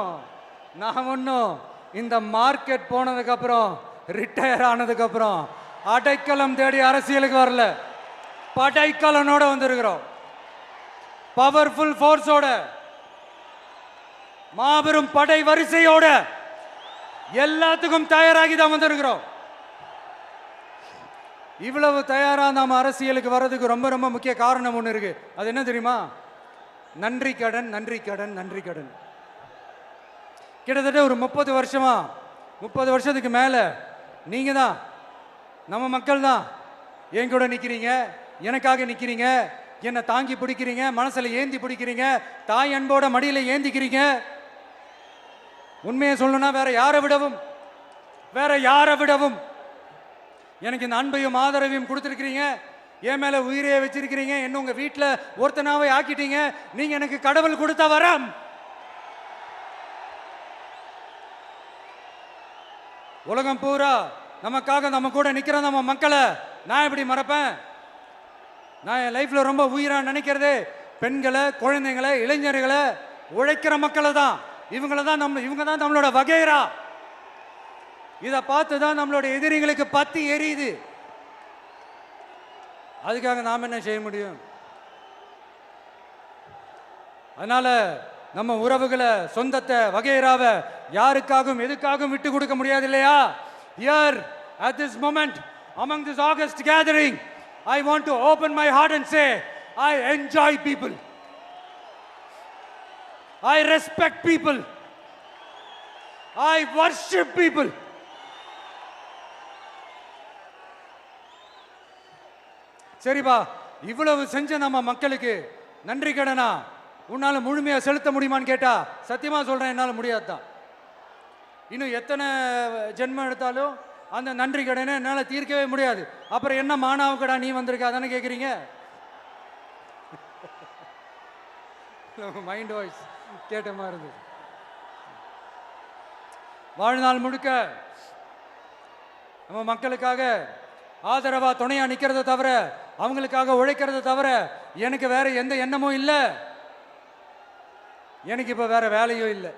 S2: நான் ஒன்றும் இந்த மார்க்கெட் போனதுக்கு அப்புறம், ரிட்டையர் ஆனதுக்கு அப்புறம் அடைக்கலம் தேடி அரசியலுக்கு வரல, படைக்கலனோட வந்திருக்கிறோம். பவர்ஃபுல் ஃபோர்ஸோட, மாபெரும் படை வரிசையோட, எல்லாத்துக்கும் தயாராகி தான் வந்திருக்கிறோம். இவ்வளவு தயாரா நாம அரசியலுக்கு வர்றதுக்கு ரொம்ப ரொம்ப முக்கிய காரணம் ஒன்று இருக்கு. அது என்ன தெரியுமா? நன்றி கடன், நன்றி கடன், நன்றி கடன். கிட்டத்தட்ட ஒரு 30 வருஷமா, 30 வருஷத்துக்கு மேல நீங்க தான், நம்ம மக்கள் தான் என் கூட நிக்கிறீங்க, எனக்காக நிக்கிறீங்க, என்னை தாங்கி பிடிக்கிறீங்க, மனசுல ஏந்தி பிடிக்கிறீங்க, தாய் அன்போட மடியில ஏந்திக்கிறீங்க. உண்மையை சொல்லணும்னா வேற யாரை விடவும் எனக்கு இந்த அன்பையும் ஆதரவையும் கொடுத்துருக்கிறீங்க. என் மேல உயிரையே வச்சிருக்கிறீங்க. என்ன உங்க வீட்டுல ஒருத்தனாவே ஆக்கிட்டீங்க. நீங்க எனக்கு கடவுள் கொடுத்த வரம். உலகம் பூரா நமக்காக நம்ம கூட நிக்கிற நம்ம மக்களை நான் எப்படி மறப்பேன்? நான் என் லைஃப்ல ரொம்ப உயிரா நினைக்கிறதே பெண்களை, குழந்தைங்களை, இளைஞர்களை, உழைக்கிற மக்களை தான். இவங்க தான் நம்மளோட வகைரா. இதை பார்த்து தான் நம்மளோட எதிரிகளுக்கு பத்தி எரியுது. அதுக்காக நாம் என்ன செய்ய முடியும்? அதனால நம்ம உறவுகளை, சொந்தத்தை, வகைராவ யாருக்காகவும் எதுக்காகவும் விட்டு கொடுக்க முடியாது இல்லையா? Here at this moment among this August gathering, I want to open my heart and say, I enjoy people. I respect people. I worship people. சரிப்பா, இவ்வளவு செஞ்ச நம்ம மக்களுக்கு நன்றி கடனா உன்னால முழுமையா செலுத்த முடியுமான்னு கேட்டா சத்தியமா சொல்றேன், என்னால முடியாதுதான். இன்னும் எத்தனை ஜென்மம் எடுத்தாலும் அந்த நன்றி கடனை என்னால தீர்க்கவே முடியாது. அப்புறம் என்ன மானாவுக்கடா நீ வந்திருக்க அதானே கேட்குறீங்க? மைண்ட் வாய்ஸ் கேட்ட மாதிரி இருந்தது. வாழ்நாள் முழுக்க நம்ம மக்களுக்காக ஆதரவா துணையா நிக்கிறத தவிர, அவங்களுக்காக உழைக்கிறத தவிர எனக்கு வேற எந்த எண்ணமும் இல்லை. எனக்கு இப்ப வேற வேலையும் இல்லை.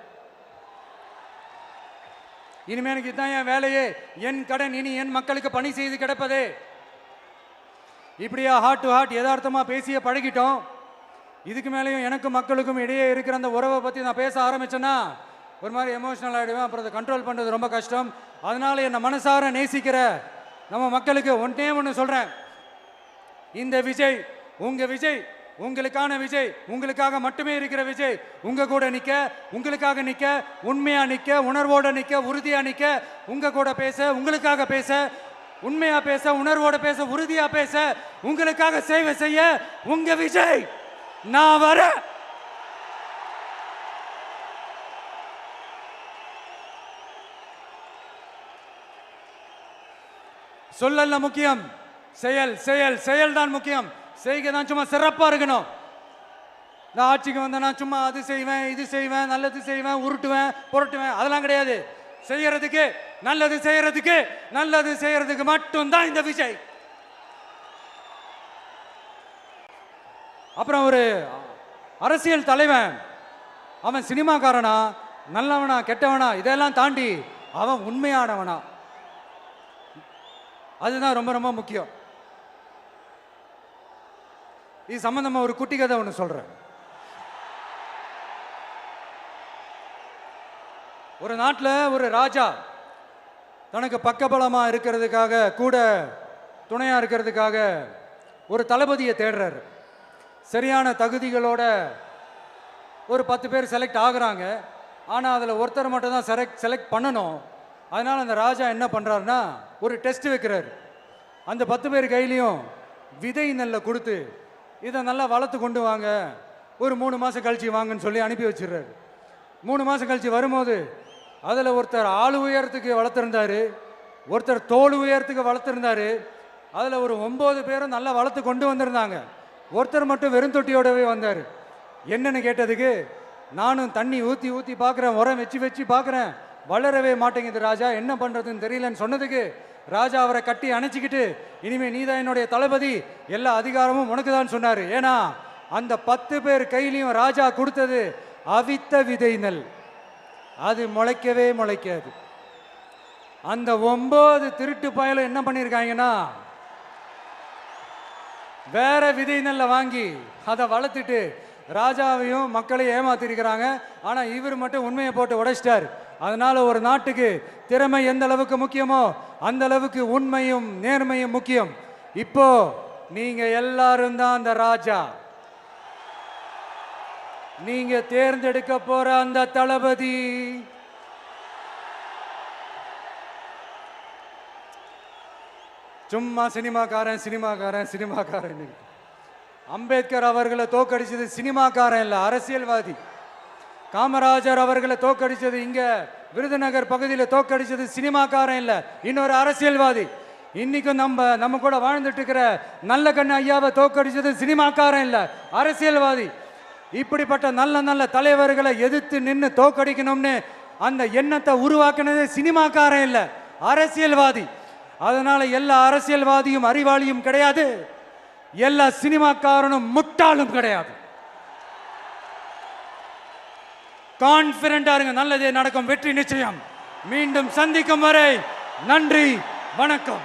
S2: இனிமே எனக்கு இதுதான் என் வேலையே, என் கடன். இனி என் மக்களுக்கு பணி செய்து கிடப்பதே. இப்படியா ஹார்ட் டு ஹார்ட் யதார்த்தமா பேசிய பழகிட்டோம். இதுக்கு மேலேயும் எனக்கும் மக்களுக்கும் இடையே இருக்கிற அந்த உறவை பத்தி நான் பேச ஆரம்பிச்சேன்னா ஒரு மாதிரி எமோஷனல் ஆகிடுவேன். அப்புறம் அதை கண்ட்ரோல் பண்ணுறது ரொம்ப கஷ்டம். அதனால என்னை மனசார நேசிக்கிற நம்ம மக்களுக்கு ஒன்றே ஒன்று சொல்கிறேன். இந்த விஜய் உங்கள் விஜய், உங்களுக்கான விஜய், உங்களுக்காக மட்டுமே இருக்கிற விஜய். உங்கள் கூட நிற்க, உங்களுக்காக நிற்க, உண்மையாக நிற்க, உணர்வோடு நிற்க, உறுதியாக நிற்க, உங்கள் கூட பேச, உங்களுக்காக பேச, உண்மையாக பேச, உணர்வோடு பேச, உறுதியாக பேச, உங்களுக்காக சேவை செய்ய உங்கள் விஜய் நான் வரேன். சொல்லல முக்கியம், செயல் செயல் செயல் தான் முக்கியம். செய்கை தான் சும்மா சிறப்பா இருக்கணும். இந்த ஆட்சிக்கு வந்தேன்னா சும்மா அது செய்வேன், இது செய்வேன், நல்லது செய்வேன், உருட்டுவேன், புரட்டுவேன், அதெல்லாம் கிடையாது. செய்யறதுக்கு, நல்லது செய்யறதுக்கு, நல்லது செய்யறதுக்கு மட்டும்தான் இந்த விஜய். அப்புறம் ஒரு அரசியல் தலைவன் அவன் சினிமாக்காரனா, நல்லவனா, கெட்டவனா, இதெல்லாம் தாண்டி அவன் உண்மையானவனா, அதுதான் ரொம்ப ரொம்ப முக்கியம். இது சம்பந்தமா ஒரு குட்டி கதை ஒன்று சொல்றேன். ஒரு நாட்டில் ஒரு ராஜா தனக்கு பக்கபலமா இருக்கிறதுக்காக, கூட துணையா இருக்கிறதுக்காக ஒரு தளபதியை தேடுறாரு. சரியான தகுதிகளோட ஒரு 10 பேர் செலக்ட் ஆகுறாங்க. ஆனால் அதில் ஒருத்தர் மட்டும் தான் செலக்ட் பண்ணணும். அதனால் அந்த ராஜா என்ன பண்ணுறாருன்னா ஒரு டெஸ்ட் வைக்கிறார். அந்த 10 பேர் கையிலையும் விதை நெல்லை கொடுத்து இதை நல்லா வளர்த்து கொண்டு வாங்க, ஒரு 3 மாதம் கழிச்சு வாங்கன்னு சொல்லி அனுப்பி வச்சிடுறாரு. 3 மாதம் கழிச்சு வரும்போது அதில் ஒருத்தர் ஆள் உயரத்துக்கு வளர்த்துருந்தாரு, ஒருத்தர் தோல் உயரத்துக்கு வளர்த்துருந்தாரு. அதில் ஒரு 9 பேரும் நல்லா வளர்த்து கொண்டு வந்திருந்தாங்க. ஒருத்தர் மட்டும் வெறும் தொட்டியோடவே வந்தார். என்னன்னு கேட்டதுக்கு, நானும் தண்ணி ஊற்றி ஊற்றி பார்க்குறேன், உரம் வச்சு வச்சு பார்க்குறேன், வளரவே மாட்டேங்குது ராஜா, என்ன பண்ணுறதுன்னு தெரியலன்னு சொன்னதுக்கு ராஜா அவரை கட்டி அணைச்சிக்கிட்டு, இனிமே நீதான் என்னுடைய தளபதி, எல்லா அதிகாரமும் உனக்கு தான் சொன்னார். ஏன்னா அந்த 10 பேர் கையிலையும் ராஜா கொடுத்தது அவித்த விதை நெல், அது முளைக்கவே முளைக்காது. அந்த 9 திருட்டு பயலும் என்ன பண்ணியிருக்காங்கன்னா வேற விதை நெல்லை வாங்கி அதை வளர்த்துட்டு ராஜாவையும் மக்களையும் ஏமாத்திருக்கிறாங்க. ஆனால் இவர் மட்டும் உண்மையை போட்டு உடைச்சிட்டார். அதனால ஒரு நாட்டுக்கு திறமை எந்த அளவுக்கு முக்கியமோ அந்த அளவுக்கு உண்மையும் நேர்மையும் முக்கியம். இப்போ நீங்க எல்லாரும் தான் அந்த ராஜா. நீங்க தேர்ந்தெடுக்க போற அந்த தளபதி சும்மா சினிமாக்காரன் சினிமாக்காரன் சினிமாக்காரன். அம்பேத்கர் அவர்களை தோக்கடிச்சது சினிமாக்காரன் இல்ல, அரசியல்வாதி. காமராஜர் அவர்களை தோக்கடிச்சது, இங்க விருதுநகர் பகுதியில் தோக்கடிச்சது சினிமாக்காரன் இல்ல, இன்னொரு அரசியல்வாதி. இன்னைக்கும் நம்ம கூட வாழ்ந்துட்டு இருக்கிற நல்ல கண்ணு ஐயாவை தோக்கடிச்சது சினிமாக்காரன் இல்ல, அரசியல்வாதி. இப்படிப்பட்ட நல்ல நல்ல தலைவர்களை எதிர்த்து நின்று தோக்கடிக்கணும்னு அந்த எண்ணத்தை உருவாக்குனது சினிமாக்காரன் இல்ல, அரசியல்வாதி. அதனால எல்லா அரசியல்வாதியும் அறிவாளியும் கிடையாது, எல்லா சினிமாக்காரனும் முட்டாளும் கிடையாது. கான்பிடண்டா இருங்க, நல்லதே நடக்கும், வெற்றி நிச்சயம். மீண்டும் சந்திக்கும் வரை நன்றி, வணக்கம்.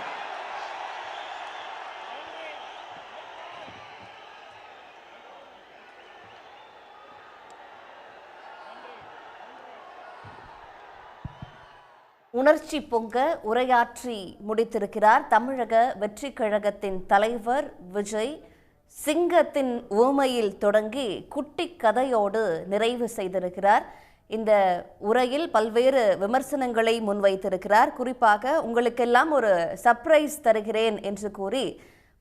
S3: உணர்ச்சி பொங்க உரையாற்றி முடித்திருக்கிறார் தமிழக வெற்றி கழகத்தின் தலைவர் விஜய். சிங்கத்தின் உவமையில் தொடங்கி குட்டி கதையோடு நிறைவு செய்திருக்கிறார். இந்த உரையில் பல்வேறு விமர்சனங்களை முன்வைத்திருக்கிறார். குறிப்பாக உங்களுக்கெல்லாம் ஒரு சர்ப்ரைஸ் தருகிறேன் என்று கூறி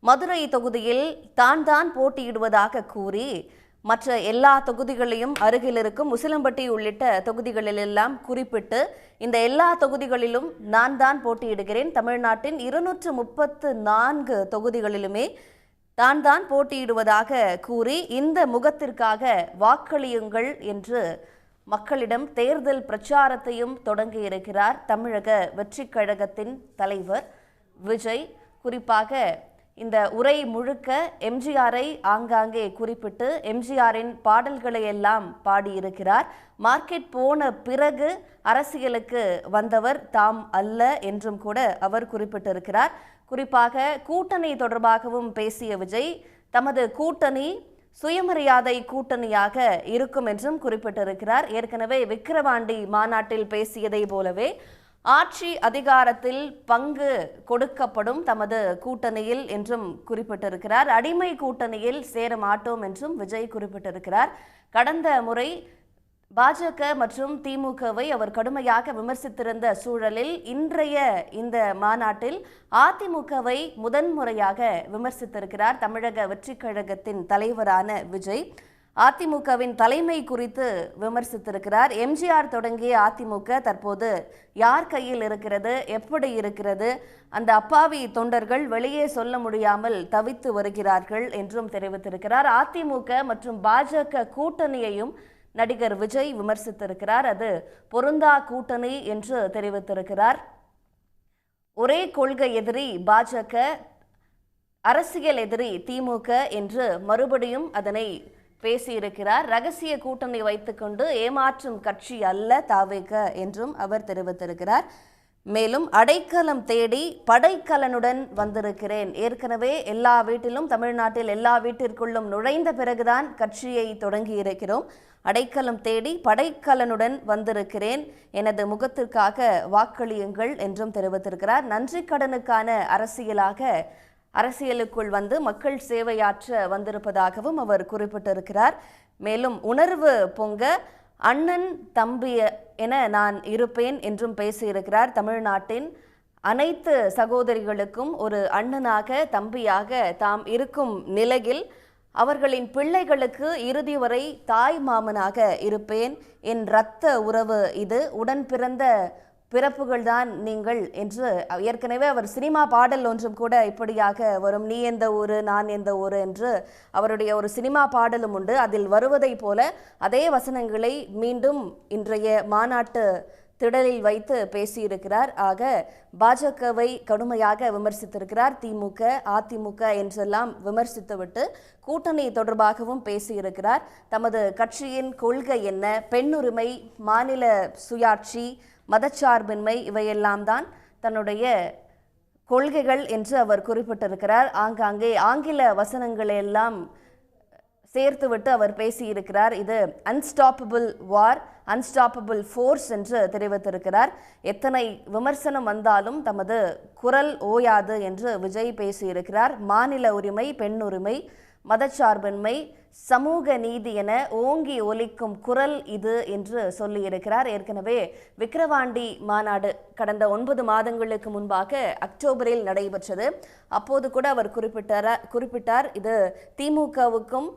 S3: மதுரை தொகுதியில் தான் போட்டியிடுவதாக கூறி மற்ற எல்லா தொகுதிகளையும் அருகில் இருக்கும் உசிலம்பட்டி உள்ளிட்ட தொகுதிகளிலெல்லாம் குறிப்பிட்டு இந்த எல்லா தொகுதிகளிலும் நான் தான் போட்டியிடுகிறேன், தமிழ்நாட்டின் 234 தொகுதிகளிலுமே தான் போட்டியிடுவதாக கூறி இந்த முகத்திற்காக வாக்களியுங்கள் என்று மக்களிடம் தேர்தல் பிரச்சாரத்தையும் தொடங்கியிருக்கிறார் தமிழக வெற்றி கழகத்தின் தலைவர் விஜய். குறிப்பாக இந்த உரை முழுக்க எம்ஜிஆரை ஆங்காங்கே குறிப்பிட்டு எம்ஜிஆரின் பாடல்களை எல்லாம் பாடியிருக்கிறார். மார்க்கெட் போன பிறகு அரசியலுக்கு வந்தவர் தாம் அல்ல என்றும் கூட அவர் குறிப்பிட்டிருக்கிறார். குறிப்பாக கூட்டணி தொடர்பாகவும் பேசிய விஜய் தமது கூட்டணி சுயமரியாதை கூட்டணியாக இருக்கும் என்றும் குறிப்பிட்டிருக்கிறார். ஏற்கனவே விக்கிரவாண்டி மாநாட்டில் பேசியதை போலவே ஆட்சி அதிகாரத்தில் பங்கு கொடுக்கப்படும் தமது கூட்டணியில் என்றும் குறிப்பிட்டிருக்கிறார். அடிமை கூட்டணியில் சேர மாட்டோம் என்றும் விஜய் குறிப்பிட்டிருக்கிறார். கடந்த முறை பாஜக மற்றும் திமுகவை அவர் கடுமையாக விமர்சித்திருந்த சூழலில் இன்றைய இந்த மாநாட்டில் அதிமுகவை முதன்முறையாக விமர்சித்திருக்கிறார் தமிழக வெற்றி கழகத்தின் தலைவரான விஜய். அதிமுகவின் தலைமை குறித்து விமர்சித்திருக்கிறார். எம்ஜிஆர் தொடங்கிய அதிமுக தற்போது யார் கையில் இருக்கிறது, எப்படி இருக்கிறது, அந்த அப்பாவி தொண்டர்கள் வெளியே சொல்ல முடியாமல் தவித்து வருகிறார்கள் என்றும் தெரிவித்திருக்கிறார். அதிமுக மற்றும் பாஜக கூட்டணியையும் நடிகர் விஜய் விமர்சித்திருக்கிறார். அது பொருந்தா கூட்டணி என்று தெரிவித்திருக்கிறார். ஒரே கொள்கை எதிரி பாஜக, அரசியல் எதிரி திமுக என்று மறுபடியும் அதனை பேசியிருக்கிறார். ரகசிய கூட்டணி வைத்துக்கொண்டு ஏமாற்றும் கட்சி அல்ல தாவேக என்றும் அவர் தெரிவித்திருக்கிறார். மேலும் அடைக்கலம் தேடி படைக்கலனுடன் வந்திருக்கிறேன், ஏற்கனவே எல்லா வீட்டிலும் தமிழ்நாட்டில் எல்லா வீட்டிற்குள்ளும் நுழைந்த பிறகுதான் கட்சியை தொடங்கி இருக்கிறோம், அடைக்கலம் தேடி படைக்கலனுடன் வந்திருக்கிறேன், எனது முகத்திற்காக வாக்களியுங்கள் என்றும் தெரிவித்திருக்கிறார். நன்றி கடனுக்கான அரசியலுக்குள் வந்து மக்கள் சேவையாற்ற வந்திருப்பதாகவும் அவர் குறிப்பிட்டிருக்கிறார். மேலும் உணர்வு பொங்க அண்ணன் தம்பி என நான் இருப்பேன் என்றும் பேசியிருக்கிறார். தமிழ்நாட்டின் அனைத்து சகோதரிகளுக்கும் ஒரு அண்ணனாக தம்பியாக தாம் இருக்கும் நிலையில் அவர்களின் பிள்ளைகளுக்கு இறுதி வரை தாய் மாமனாக இருப்பேன், என் இரத்த உறவு இது, உடன் பிறந்த பிறப்புகள்தான் நீங்கள் என்று ஏற்கனவே அவர் சினிமா பாடல் ஒன்றும் கூட இப்படியாக வரும், நீ எந்த ஊரு நான் எந்த ஊரு என்று அவருடைய ஒரு சினிமா பாடலும் உண்டு. அதில் வருவதை போல அதே வசனங்களை மீண்டும் இன்றைய மாநாட்டு திடலில் வைத்து பேசியிருக்கிறார். ஆக பாஜகவை கடுமையாக விமர்சித்திருக்கிறார். திமுக அதிமுக என்றெல்லாம் விமர்சித்துவிட்டு கூட்டணி தொடர்பாகவும் பேசியிருக்கிறார். தமது கட்சியின் கொள்கை என்ன, பெண்ணுரிமை, மாநில சுயாட்சி, மதச்சார்பின்மை இவையெல்லாம் தான் தன்னுடைய கொள்கைகள் என்று அவர் குறிப்பிட்டிருக்கிறார். ஆங்காங்கே ஆங்கில வசனங்களை எல்லாம் சேர்த்துவிட்டு அவர் பேசியிருக்கிறார். இது அன்ஸ்டாப்பபிள் வார், அன்ஸ்டாப்பபிள் ஃபோர்ஸ் என்று தெரிவித்திருக்கிறார். எத்தனை விமர்சனம் வந்தாலும் தமது குரல் ஓயாது என்று விஜய் பேசியிருக்கிறார். மாநில உரிமை, பெண்ணுரிமை, மதச்சார்பின்மை, சமூக நீதி என ஓங்கி ஒலிக்கும் குரல் இது என்று சொல்லியிருக்கிறார். ஏற்கனவே விக்கிரவாண்டி மாநாடு கடந்த 9 மாதங்களுக்கு முன்பாக அக்டோபரில் நடைபெற்றது. அப்போது கூட அவர் குறிப்பிட்டார் இது திமுகவுக்கும்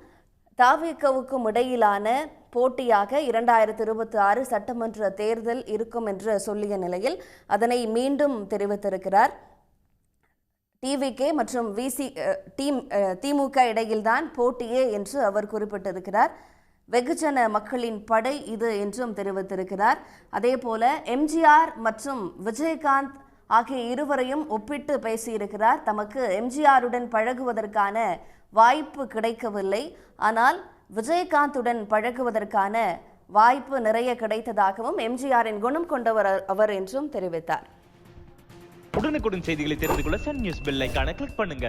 S3: தாவேகவுக்கும் இடையிலான போட்டியாக 2026 சட்டமன்ற தேர்தல் இருக்கும் என்று சொல்லிய நிலையில் அதனை மீண்டும் தெரிவித்திருக்கிறார். டிவிகே மற்றும் திமுக இடையில்தான் போட்டியே என்று அவர் குறிப்பிட்டிருக்கிறார். வெகுஜன மக்களின் படை இது என்றும் தெரிவித்திருக்கிறார். அதே போல எம்ஜிஆர் மற்றும் விஜயகாந்த் ஆகிய இருவரையும் ஒப்பிட்டு பேசியிருக்கிறார். தமக்கு எம்ஜிஆருடன் பழகுவதற்கான வாய்ப்பு கிடைக்கவில்லை, ஆனால் விஜயகாந்துடன் பழகுவதற்கான வாய்ப்பு நிறைய கிடைத்ததாகவும் எம்ஜிஆரின் குணம் கொண்டவர் அவர் என்றும் தெரிவித்தார்.
S4: உடனுக்குடன் செய்திகளை தெரிந்து கொள்ள சன் நியூஸ் பெல் ஐகானை கிளிக் பண்ணுங்க.